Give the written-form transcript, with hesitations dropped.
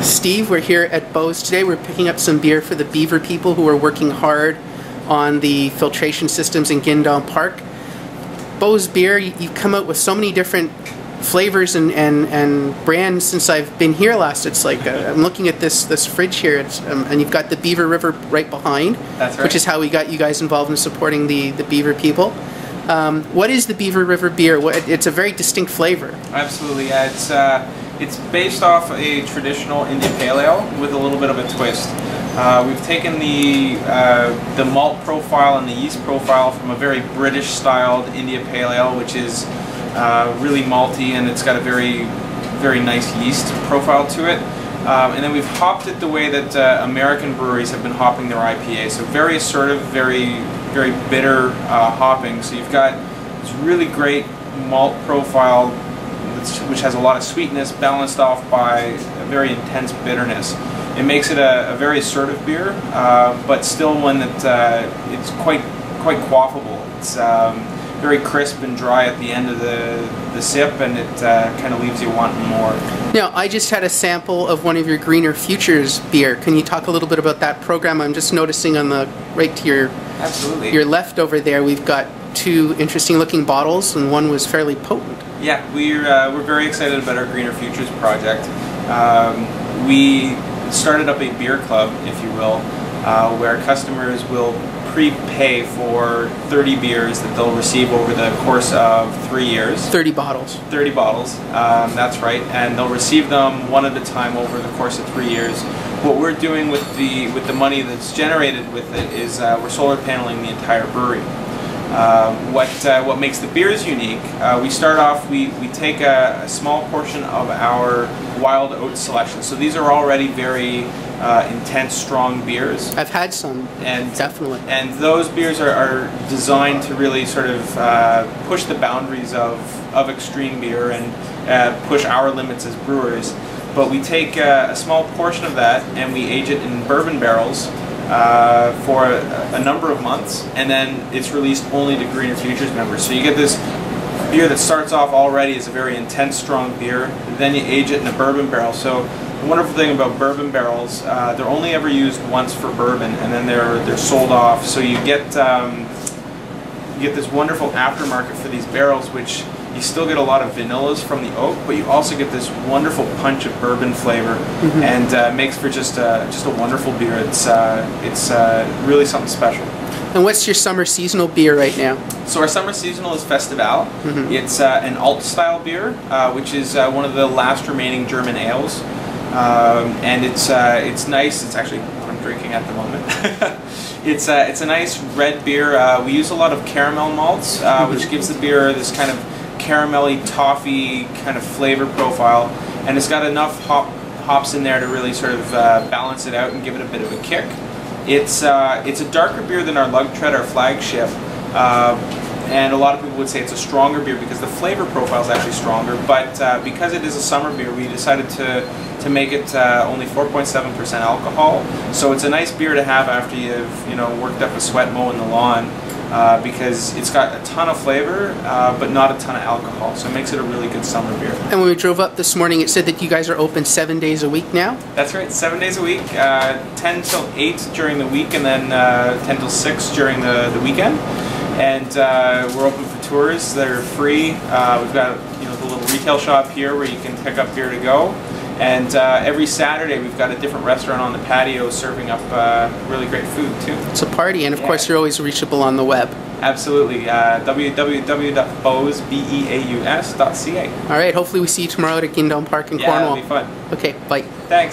Steve, we're here at Beaus today. We're picking up some beer for the Beaver people who are working hard on the filtration systems in Guindon Park. Beaus beer, you've come out with so many different flavors and brands since I've been here last. It's like I'm looking at this fridge here, and you've got the Beaver River right behind. That's right. Which is how we got you guys involved in supporting the Beaver people. What is the Beaver River beer? It's a very distinct flavor. Absolutely, yeah. It's based off a traditional India Pale Ale with a little bit of a twist. We've taken the malt profile and the yeast profile from a very British-styled India Pale Ale, which is really malty, and it's got a very nice yeast profile to it. And then we've hopped it the way that American breweries have been hopping their IPA. So very assertive, very bitter hopping. So you've got this really great malt profile, which has a lot of sweetness balanced off by a very intense bitterness. It makes it a very assertive beer, but still one that it's quite quaffable. It's very crisp and dry at the end of the sip, and it kind of leaves you wanting more. Now, I just had a sample of one of your Greener Futures beer. Can you talk a little bit about that program? I'm just noticing on the right to your left over there, we've got two interesting looking bottles, and one was fairly potent. Yeah, we're very excited about our Greener Futures project. We started up a beer club, if you will, where customers will prepay for 30 beers that they'll receive over the course of 3 years. 30 bottles. 30 bottles, that's right, and they'll receive them one at a time over the course of 3 years. What we're doing with the money that's generated with it is we're solar paneling the entire brewery. What makes the beers unique, we start off, we take a small portion of our wild oat selection. So these are already very intense, strong beers. I've had some, and definitely. And those beers are designed to really sort of push the boundaries of extreme beer and push our limits as brewers. But we take a small portion of that and we age it in bourbon barrels for a number of months, and then it's released only to Greener Futures members. So you get this beer that starts off already as a very intense, strong beer, then you age it in a bourbon barrel. So the wonderful thing about bourbon barrels, they're only ever used once for bourbon, and then they're sold off. So you get this wonderful aftermarket for these barrels, which you still get a lot of vanillas from the oak, but you also get this wonderful punch of bourbon flavor, and makes for just a wonderful beer. It's really something special. And what's your summer seasonal beer right now? So our summer seasonal is Festival. It's an alt-style beer, which is one of the last remaining German ales, and it's nice. It's actually what I'm drinking at the moment. It's a nice red beer. We use a lot of caramel malts, which gives the beer this kind of caramelly, toffee kind of flavor profile, and it's got enough hops in there to really sort of balance it out and give it a bit of a kick. It's a darker beer than our Lug Tread, our flagship, and a lot of people would say it's a stronger beer because the flavor profile is actually stronger, but because it is a summer beer, we decided to make it only 4.7% alcohol. So it's a nice beer to have after you've worked up a sweat mowing the lawn. Because it's got a ton of flavor, but not a ton of alcohol, so it makes it a really good summer beer. And when we drove up this morning, it said that you guys are open 7 days a week now? That's right, 7 days a week, 10 till 8 during the week, and then 10 till 6 during the weekend. And we're open for tours that are free. We've got the little retail shop here where you can pick up beer to go. And every Saturday we've got a different restaurant on the patio serving up really great food too. It's a party, and of course you're always reachable on the web. Absolutely. www.beaus.ca. All right, hopefully we see you tomorrow at Guindon Park in Cornwall. It'll be fun. Okay, bye. Thanks.